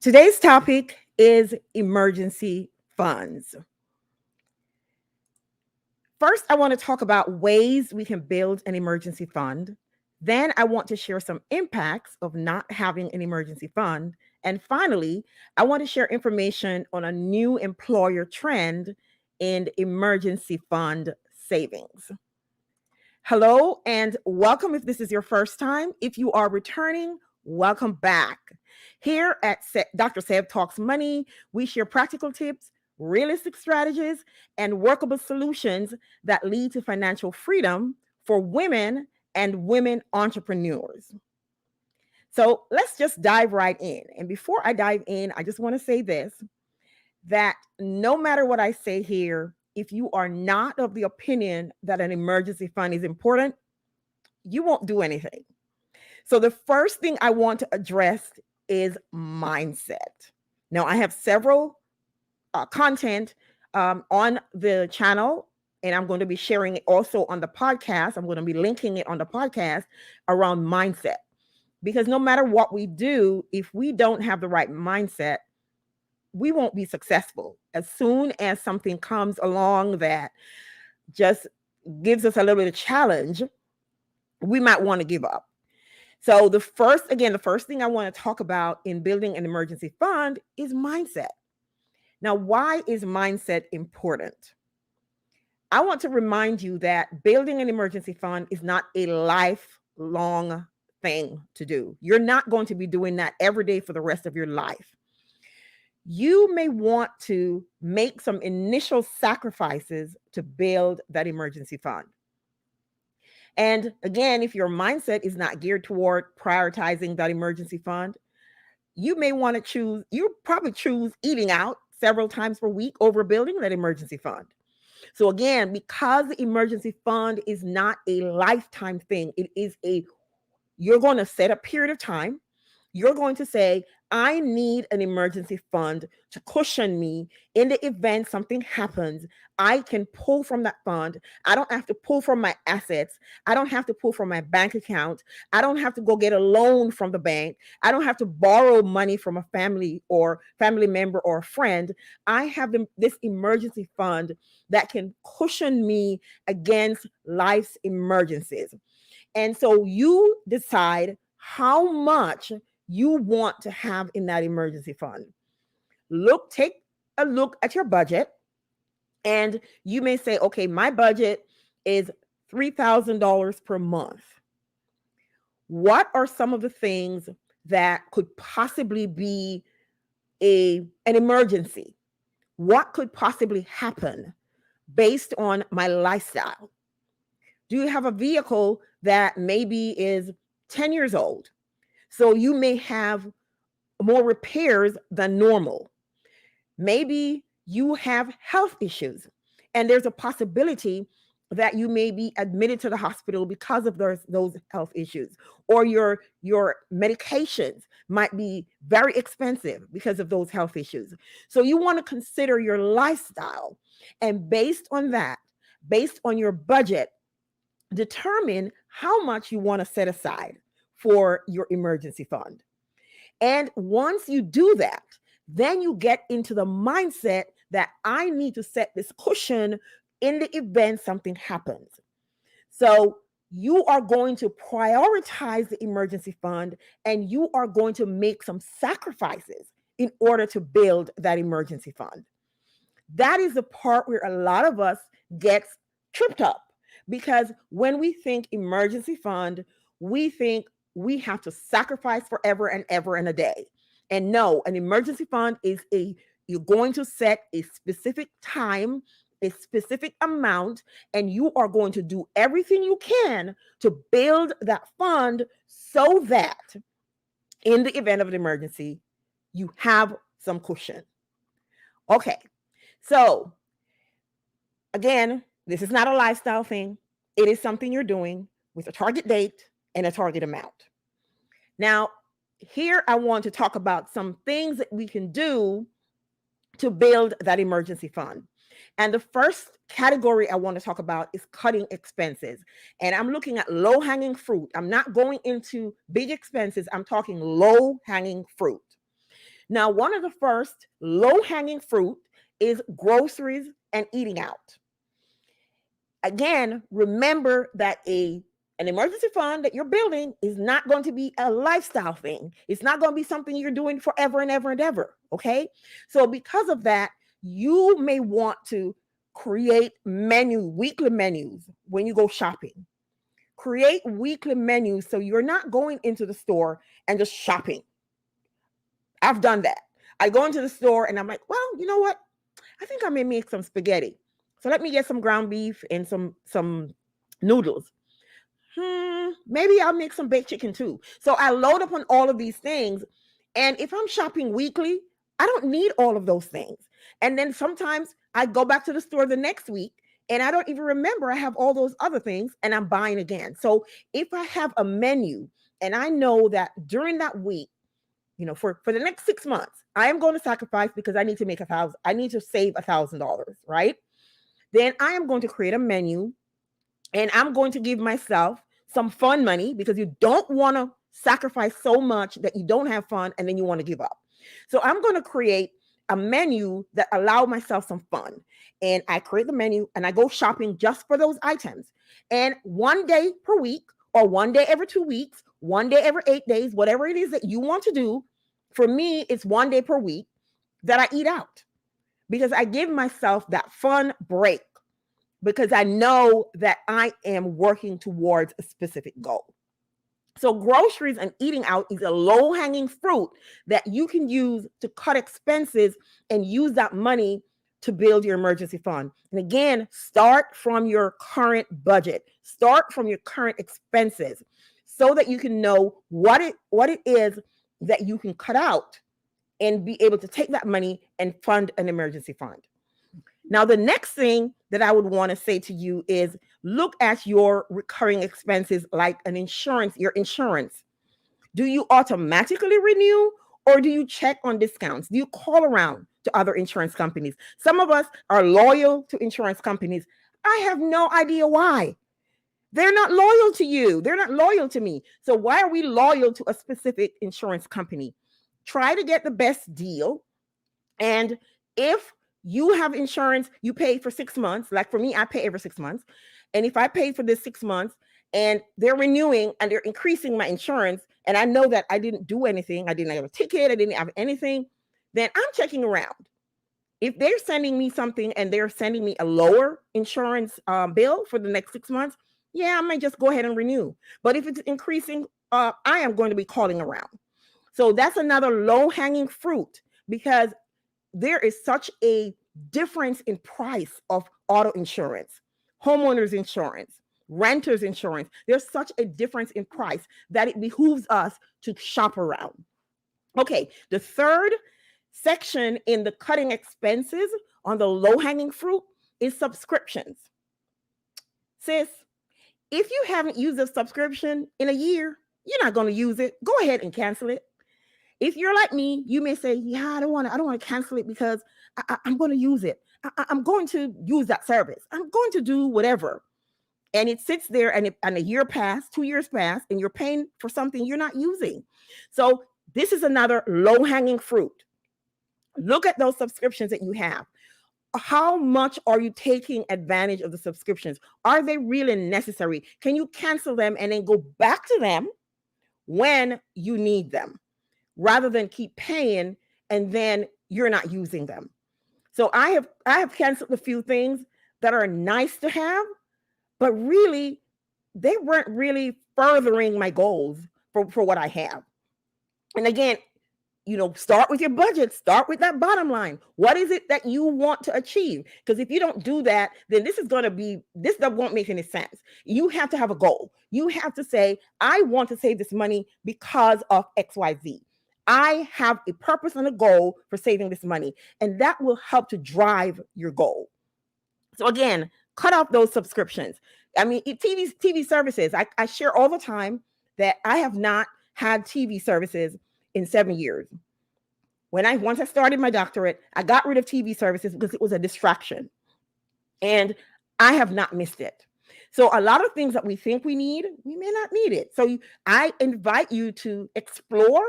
Today's topic is emergency funds. First, I want to talk about ways we can build an emergency fund. Then, I want to share some impacts of not having an emergency fund. And finally, I want to share information on a new employer trend in emergency fund savings. Hello and welcome if this is your first time. If you are returning, welcome back. Here at Dr. Seb Talks Money, we share practical tips, realistic strategies, and workable solutions that lead to financial freedom for women and women entrepreneurs. So let's just dive right in. And before I dive in, I just want to say this that no matter what I say here, if you are not of the opinion that an emergency fund is important, you won't do anything. So, the first thing I want to address is mindset. Now, I have several content on the channel, and I'm going to be sharing it also on the podcast. I'm going to be linking it on the podcast around mindset. Because no matter what we do, if we don't have the right mindset, we won't be successful. As soon as something comes along that just gives us a little bit of challenge, we might want to give up. So the first thing I want to talk about in building an emergency fund is mindset. Now, why is mindset important? I want to remind you that building an emergency fund is not a lifelong thing to do. You're not going to be doing that every day for the rest of your life. You may want to make some initial sacrifices to build that emergency fund. And again, if your mindset is not geared toward prioritizing that emergency fund, you probably choose eating out several times per week over building that emergency fund. So again, because the emergency fund is not a lifetime thing, you're going to set a period of time. You're going to say, I need an emergency fund to cushion me in the event something happens. I can pull from that fund. I don't have to pull from my assets. I don't have to pull from my bank account. I don't have to go get a loan from the bank. I don't have to borrow money from a family member or a friend. I have this emergency fund that can cushion me against life's emergencies. And so you decide how much you want to have in that emergency fund. Take a look at your budget, and you may say, okay, my budget is $3,000 per month. What are some of the things that could possibly be an emergency? What could possibly happen based on my lifestyle? Do you have a vehicle that maybe is 10 years old? So you may have more repairs than normal. Maybe you have health issues, and there's a possibility that you may be admitted to the hospital because of those health issues, or your medications might be very expensive because of those health issues. So you want to consider your lifestyle, and based on that, based on your budget, determine how much you want to set aside for your emergency fund. And once you do that, then you get into the mindset that I need to set this cushion in the event something happens. So you are going to prioritize the emergency fund, and you are going to make some sacrifices in order to build that emergency fund. That is the part where a lot of us gets tripped up, because when we think emergency fund, we think we have to sacrifice forever and ever and a day. And no, an emergency fund you're going to set a specific time, a specific amount, and you are going to do everything you can to build that fund so that in the event of an emergency, you have some cushion. Okay, so again, this is not a lifestyle thing. It is something you're doing with a target date and a target amount. Now, here I want to talk about some things that we can do to build that emergency fund. And the first category I want to talk about is cutting expenses. And I'm looking at low-hanging fruit. I'm not going into big expenses. I'm talking low-hanging fruit. Now, one of the first low hanging fruit is groceries and eating out. Again, remember that an emergency fund that you're building is not going to be a lifestyle thing. It's not going to be something you're doing forever and ever and ever. Okay. So, because of that, you may want to create weekly menus when you go shopping. Create weekly menus so you're not going into the store and just shopping. I've done that. I go into the store and I'm like, well, you know what? I think I may make some spaghetti. So let me get some ground beef and some noodles. Maybe I'll make some baked chicken too. So I load up on all of these things. And if I'm shopping weekly, I don't need all of those things. And then sometimes I go back to the store the next week and I don't even remember I have all those other things and I'm buying again. So if I have a menu and I know that during that week, for the next 6 months, I am going to sacrifice because I need to I need to save $1,000, right? Then I am going to create a menu and I'm going to give myself some fun money because you don't want to sacrifice so much that you don't have fun and then you want to give up. So I'm going to create a menu that allow myself some fun. And I create the menu and I go shopping just for those items. And one day per week or one day every 2 weeks, one day every 8 days, whatever it is that you want to do, for me, it's one day per week that I eat out because I give myself that fun break because I know that I am working towards a specific goal. So groceries and eating out is a low-hanging fruit that you can use to cut expenses and use that money to build your emergency fund. And again, start from your current budget. Start from your current expenses so that you can know what it is that you can cut out and be able to take that money and fund an emergency fund. Now, the next thing that I would want to say to you is look at your recurring expenses like your insurance. Do you automatically renew or do you check on discounts? Do you call around to other insurance companies? Some of us are loyal to insurance companies. I have no idea why. They're not loyal to you. They're not loyal to me. So why are we loyal to a specific insurance company? Try to get the best deal. And if you have insurance, you pay for 6 months. Like for me, I pay every 6 months. And if I pay for this 6 months and they're renewing and they're increasing my insurance, and I know that I didn't do anything, I didn't have a ticket, I didn't have anything, then I'm checking around. If they're sending me something and they're sending me a lower insurance bill for the next 6 months, yeah, I might just go ahead and renew. But if it's increasing, I am going to be calling around. So that's another low-hanging fruit because there is such a difference in price of auto insurance, homeowners insurance, renters insurance. There's such a difference in price that it behooves us to shop around. Okay, the third section in the cutting expenses on the low-hanging fruit is subscriptions. Sis, if you haven't used a subscription in a year, you're not going to use it. Go ahead and cancel it. If you're like me, you may say, "Yeah, I don't want to cancel it because I'm going to use it. I'm going to use that service. I'm going to do whatever." And it sits there, and a year passed, 2 years passed, and you're paying for something you're not using. So this is another low-hanging fruit. Look at those subscriptions that you have. How much are you taking advantage of the subscriptions? Are they really necessary? Can you cancel them and then go back to them when you need them, rather than keep paying and then you're not using them? So I have canceled a few things that are nice to have, but really they weren't really furthering my goals for what I have. And again, start with your budget, start with that bottom line. What is it that you want to achieve? Because if you don't do that, then this won't make any sense. You have to have a goal. You have to say, I want to save this money because of XYZ. I have a purpose and a goal for saving this money, and that will help to drive your goal. So again, cut off those subscriptions. I mean, TV services, I share all the time that I have not had TV services in 7 years. Once I started my doctorate, I got rid of TV services because it was a distraction, and I have not missed it. So a lot of things that we think we need, we may not need it. So I invite you to explore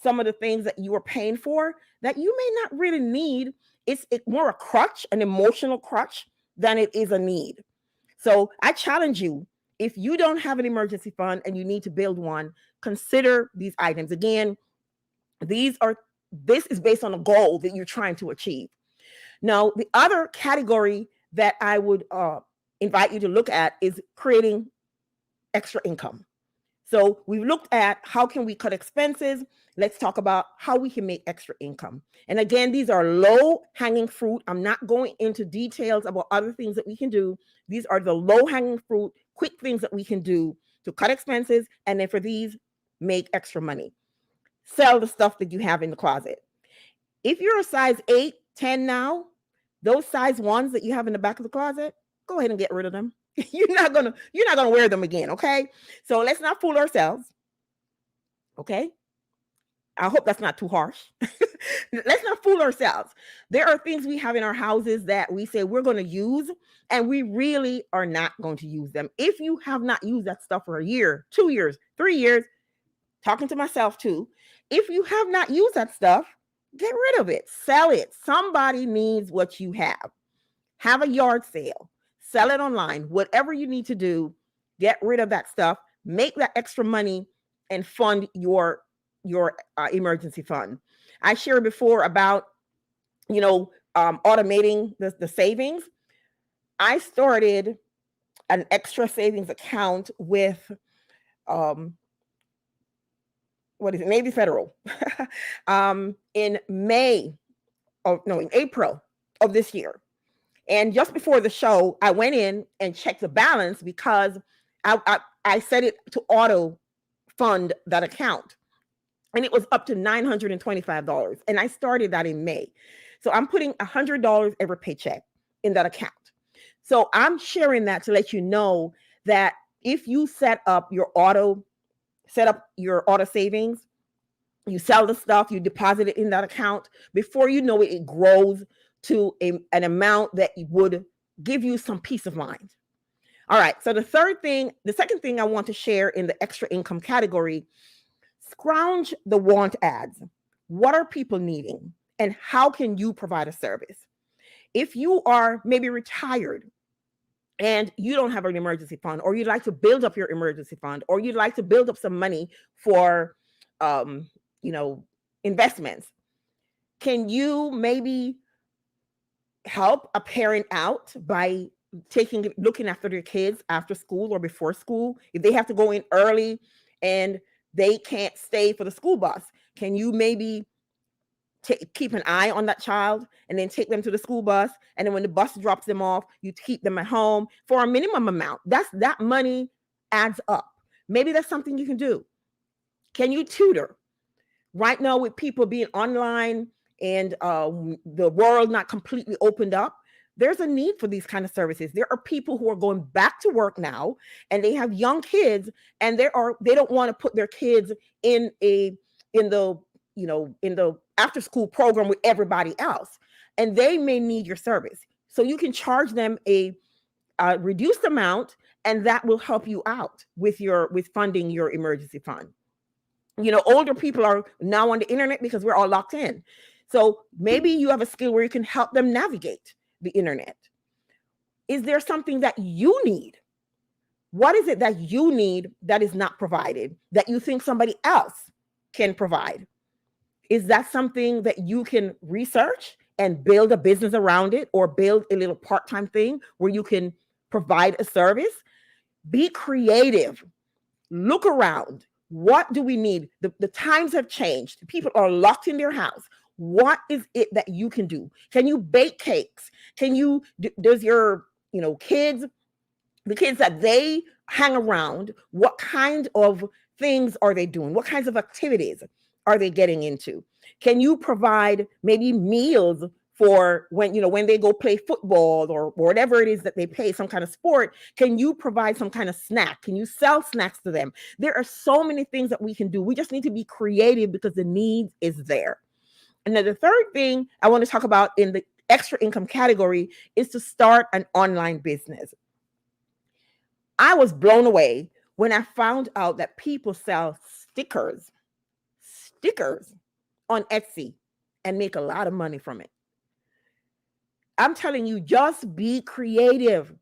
some of the things that you are paying for that you may not really need. It's more a crutch, an emotional crutch, than it is a need. So I challenge you, if you don't have an emergency fund and you need to build one, consider these items. Again, these are this is based on a goal that you're trying to achieve. Now, the other category that I would invite you to look at is creating extra income. So we've looked at how can we cut expenses. Let's talk about how we can make extra income. And again, these are low hanging fruit. I'm not going into details about other things that we can do. These are the low hanging fruit, quick things that we can do to cut expenses. And then for these, make extra money. Sell the stuff that you have in the closet. If you're a size 8, 10 now, those size ones that you have in the back of the closet, go ahead and get rid of them. You're not gonna wear them again, okay? So let's not fool ourselves. Okay. I hope that's not too harsh. Let's not fool ourselves. There are things we have in our houses that we say we're going to use, and we really are not going to use them. If you have not used that stuff for a year, 2 years, 3 years, talking to myself too, if you have not used that stuff, get rid of it, sell it. Somebody needs what you have a yard sale, sell it online, whatever you need to do, get rid of that stuff, make that extra money, and fund your emergency fund. I shared before about automating the savings. I started an extra savings account with um, what is it, Navy Federal, in April of this year. And just before the show, I went in and checked the balance because I set it to auto fund that account. And it was up to $925. And I started that in May. So I'm putting $100 every paycheck in that account. So I'm sharing that to let you know that if you set up your auto savings, you sell the stuff, you deposit it in that account, before you know it, it grows to an amount that would give you some peace of mind. All right. So the second thing I want to share in the extra income category, scrounge the want ads. What are people needing? And how can you provide a service? If you are maybe retired and you don't have an emergency fund, or you'd like to build up your emergency fund, or you'd like to build up some money for, investments, can you maybe help a parent out by looking after their kids after school or before school? If they have to go in early and they can't stay for the school bus, can you maybe keep an eye on that child and then take them to the school bus, and then when the bus drops them off, you keep them at home for a minimum amount? That money adds up. Maybe that's something you can do. Can you tutor? Right now, with people being online and the world not completely opened up, there's a need for these kind of services. There are people who are going back to work now, and they have young kids, and they don't want to put their kids in the after school program with everybody else, and they may need your service. So you can charge them a reduced amount, and that will help you out with funding your emergency fund. Older people are now on the internet because we're all locked in. So maybe you have a skill where you can help them navigate the internet. Is there something that you need? What is it that you need that is not provided, that you think somebody else can provide? Is that something that you can research and build a business around it, or build a little part-time thing where you can provide a service? Be creative. Look around. What do we need? The times have changed. People are locked in their house. What is it that you can do? Can you bake cakes? Does your, kids, the kids that they hang around, what kind of things are they doing? What kinds of activities are they getting into? Can you provide maybe meals for when they go play football or whatever it is that they play, some kind of sport? Can you provide some kind of snack? Can you sell snacks to them? There are so many things that we can do. We just need to be creative because the need is there. And then the third thing I want to talk about in the extra income category is to start an online business. I was blown away when I found out that people sell stickers stickers on Etsy and make a lot of money from it. I'm telling you, just be creative.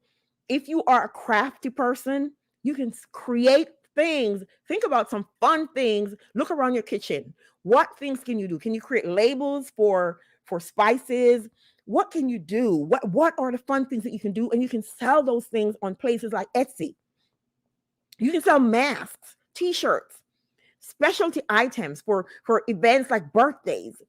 If you are a crafty person, you can create things. Think about some fun things. Look around your kitchen. What things can you do? Can you create labels for spices? What can you do? What are the fun things that you can do? And you can sell those things on places like Etsy. You can sell masks, t-shirts, specialty items for events like birthdays,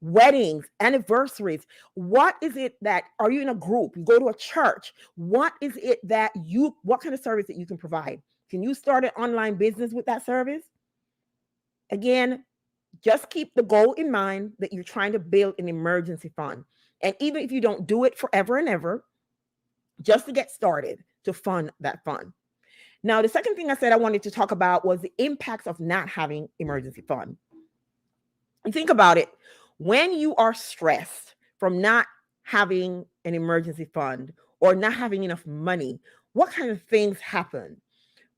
weddings, anniversaries. What is it that, are you in a group? You go to a church. What is it that what kind of service that you can provide? Can you start an online business with that service? Again, just keep the goal in mind that you're trying to build an emergency fund. And even if you don't do it forever and ever, just to get started to fund that fund. Now, the second thing I said I wanted to talk about was the impacts of not having emergency fund. You think about it, when you are stressed from not having an emergency fund or not having enough money, what kind of things happen?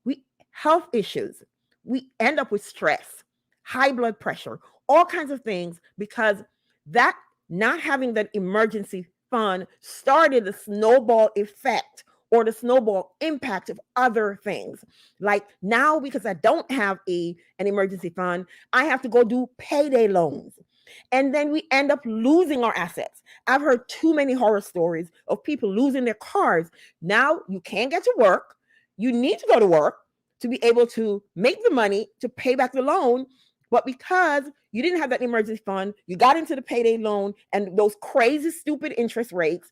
We health issues. We end up with stress, high blood pressure, all kinds of things because that not having that emergency fund started the snowball effect or the snowball impact of other things. Like now, because I don't have an emergency fund, I have to go do payday loans. And then we end up losing our assets. I've heard too many horror stories of people losing their cars. Now you can't get to work. You need to go to work to be able to make the money to pay back the loan. But because you didn't have that emergency fund, you got into the payday loan and those crazy, stupid interest rates.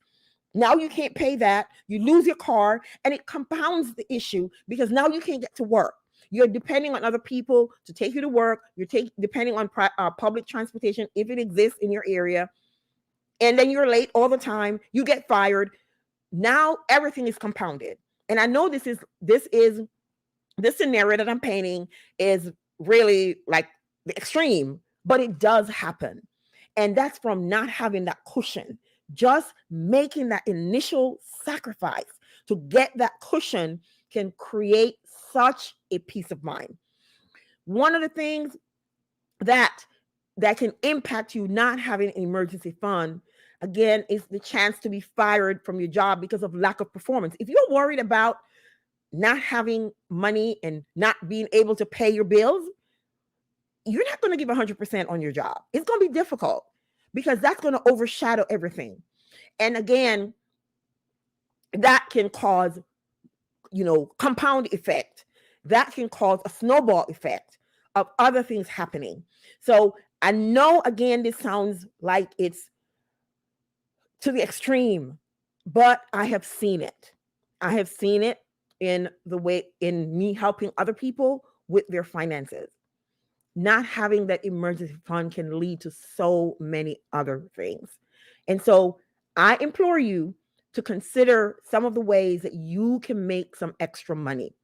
Now you can't pay that. You lose your car, and it compounds the issue because now you can't get to work. You're depending on other people to take you to work. You're depending on public transportation if it exists in your area. And then you're late all the time. You get fired. Now everything is compounded. And I know this scenario that I'm painting is really like the extreme, but it does happen. And that's from not having that cushion, just making that initial sacrifice to get that cushion can create such a peace of mind. One of the things that can impact you not having an emergency fund, again, is the chance to be fired from your job because of lack of performance. If you're worried about not having money and not being able to pay your bills, you're not going to give 100% on your job. It's going to be difficult because that's going to overshadow everything. And again, that can cause, compound effect. That can cause a snowball effect of other things happening. So I know, again, this sounds like it's to the extreme, but I have seen it. I have seen it in me helping other people with their finances. Not having that emergency fund can lead to so many other things. And so I implore you to consider some of the ways that you can make some extra money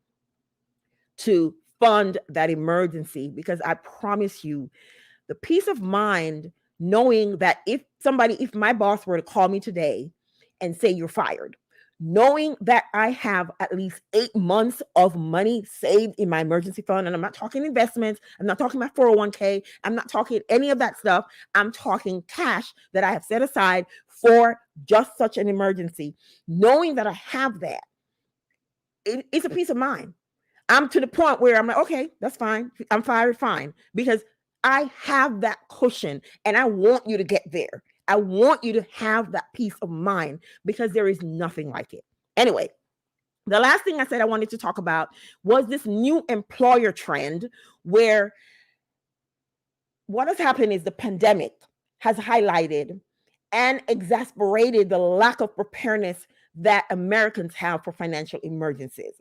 to fund that emergency, because I promise you, the peace of mind knowing that if my boss were to call me today and say you're fired, knowing that I have at least 8 months of money saved in my emergency fund, and I'm not talking investments, I'm not talking my 401k, I'm not talking any of that stuff, I'm talking cash that I have set aside for just such an emergency. Knowing that I have that, it's a peace of mind. I'm to the point where I'm like, okay, that's fine. I'm fired, fine. Because I have that cushion and I want you to get there. I want you to have that peace of mind because there is nothing like it. Anyway, the last thing I said I wanted to talk about was this new employer trend where what has happened is the pandemic has highlighted and exacerbated the lack of preparedness that Americans have for financial emergencies.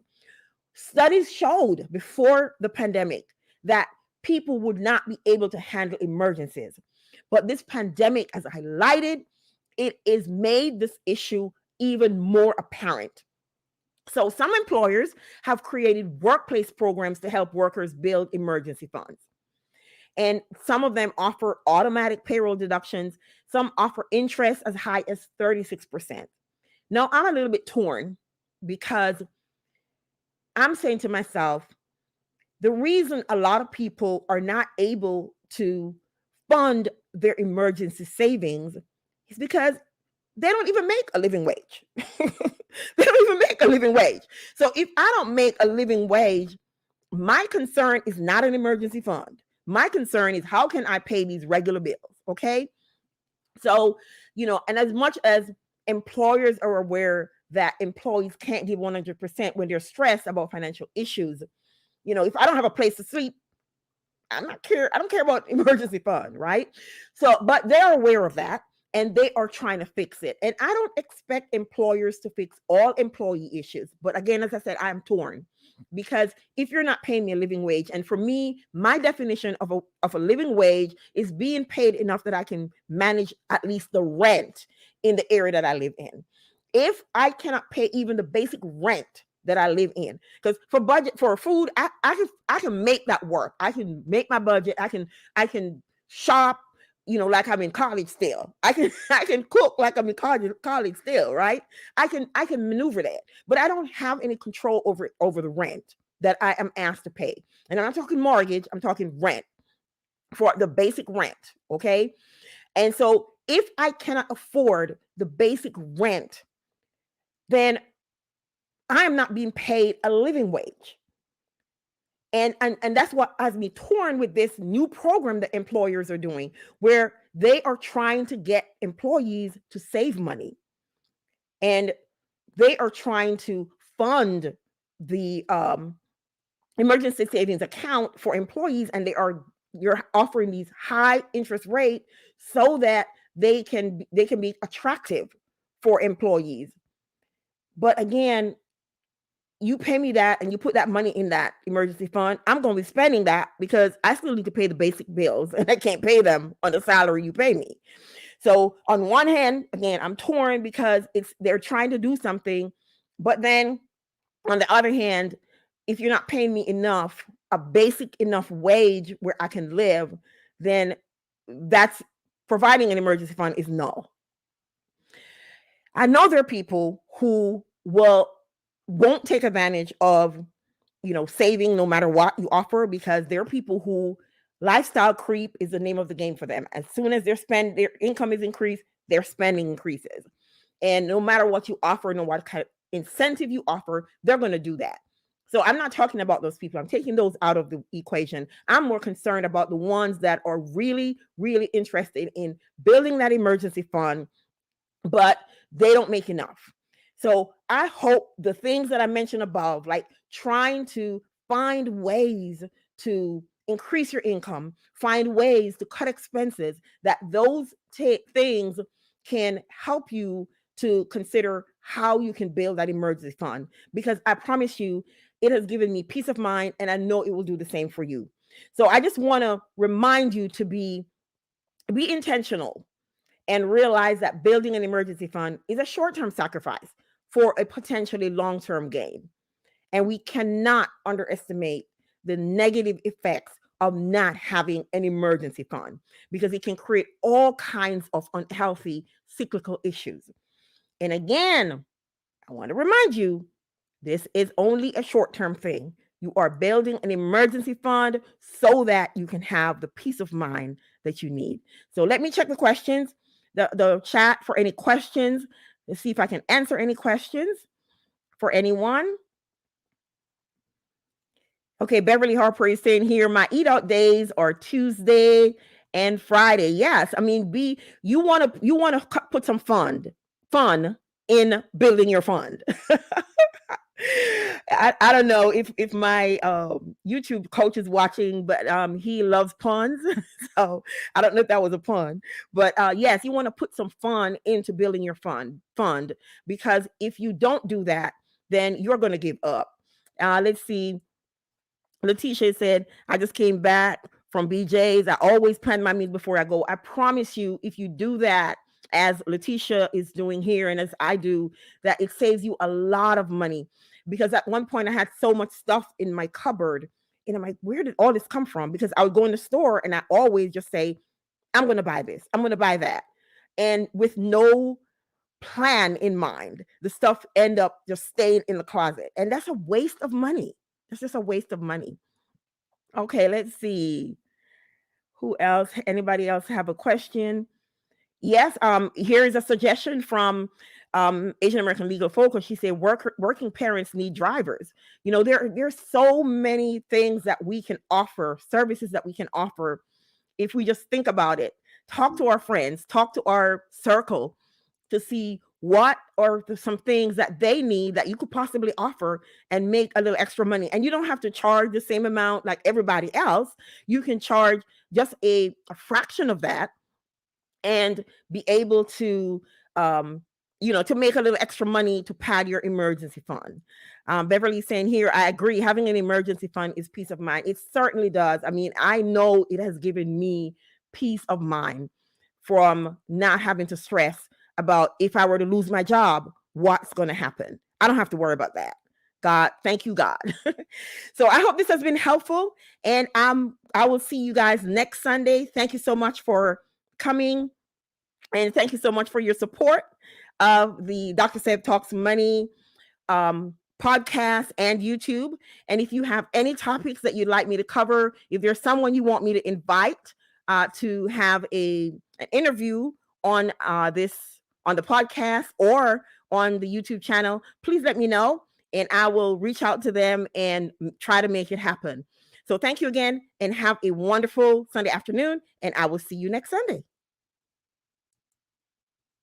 Studies showed before the pandemic that people would not be able to handle emergencies. But this pandemic has highlighted, it has made this issue even more apparent. So some employers have created workplace programs to help workers build emergency funds. And some of them offer automatic payroll deductions. Some offer interest as high as 36%. Now, I'm a little bit torn because I'm saying to myself, the reason a lot of people are not able to fund their emergency savings is because they don't even make a living wage. They don't even make a living wage. So if I don't make a living wage, my concern is not an emergency fund. My concern is how can I pay these regular bills? Okay. So, and as much as employers are aware that employees can't give 100% when they're stressed about financial issues, if I don't have a place to sleep, I don't care about emergency fund, right? So, but they're aware of that and they are trying to fix it. And I don't expect employers to fix all employee issues. But again, as I said, I'm torn because if you're not paying me a living wage, and for me, my definition of a living wage is being paid enough that I can manage at least the rent in the area that I live in. If I cannot pay even the basic rent that I live in, because for food, I can make that work. I can make my budget. I can shop, like I'm in college still. I can cook like I'm in college still, right? I can maneuver that, but I don't have any control over the rent that I am asked to pay. And I'm not talking mortgage, I'm talking rent, for the basic rent, okay? And so if I cannot afford the basic rent, then I am not being paid a living wage. And that's what has me torn with this new program that employers are doing, where they are trying to get employees to save money. And they are trying to fund the emergency savings account for employees, and you're offering these high interest rate so that they can be attractive for employees. But again, you pay me that and you put that money in that emergency fund, I'm going to be spending that because I still need to pay the basic bills and I can't pay them on the salary you pay me. So on one hand, again, I'm torn because they're trying to do something, but then on the other hand, if you're not paying me enough, a basic enough wage where I can live, then that's providing an emergency fund is null. I know there are people who won't take advantage of, saving no matter what you offer, because there are people who lifestyle creep is the name of the game for them. As soon as their income is increased, their spending increases. And no matter what you offer, no what kind of incentive you offer, they're going to do that. So I'm not talking about those people. I'm taking those out of the equation. I'm more concerned about the ones that are really, really interested in building that emergency fund, but they don't make enough. So I hope the things that I mentioned above, like trying to find ways to increase your income, find ways to cut expenses, that those things can help you to consider how you can build that emergency fund. Because I promise you, it has given me peace of mind, and I know it will do the same for you. So I just want to remind you to be intentional and realize that building an emergency fund is a short-term sacrifice for a potentially long-term gain. And we cannot underestimate the negative effects of not having an emergency fund, because it can create all kinds of unhealthy cyclical issues. And again, I want to remind you, this is only a short-term thing. You are building an emergency fund so that you can have the peace of mind that you need. So let me check the questions, the chat for any questions. Let's see if I can answer any questions for anyone. Okay, Beverly Harper is saying here, my eat out days are Tuesday and Friday. Yes, I mean, you want to put some fun in building your fund. I don't know if my YouTube coach is watching, but he loves puns. So I don't know if that was a pun, but yes, you want to put some fun into building your fund, because if you don't do that, then you're going to give up. Let's see. Letitia said, I just came back from BJ's. I always plan my meals before I go. I promise you, if you do that, as Letitia is doing here and as I do, that it saves you a lot of money. Because at one point I had so much stuff in my cupboard and I'm like, where did all this come from? Because I would go in the store and I always just say, I'm going to buy this, I'm going to buy that. And with no plan in mind, the stuff end up just staying in the closet. And that's a waste of money. That's just a waste of money. Okay, let's see. Who else? Anybody else have a question? Yes, here is a suggestion from Asian American Legal Focus. She said working parents need drivers. There's so many things that we can offer, services that we can offer if we just think about it. Talk to our friends, talk to our circle to see what are some things that they need that you could possibly offer and make a little extra money. And you don't have to charge the same amount like everybody else. You can charge just a fraction of that and be able to to make a little extra money to pad your emergency fund. Beverly saying here, I agree, having an emergency fund is peace of mind. It certainly does. I mean, I know it has given me peace of mind from not having to stress about if I were to lose my job, what's going to happen. I don't have to worry about that. God, thank you, God. So I hope this has been helpful, and I will see you guys next Sunday. Thank you so much for coming, and thank you so much for your support of the Dr. Seb Talks Money podcast and YouTube. And if you have any topics that you'd like me to cover, if there's someone you want me to invite to have an interview on on the podcast or on the YouTube channel, please let me know, and I will reach out to them and try to make it happen. So thank you again, and have a wonderful Sunday afternoon, and I will see you next Sunday.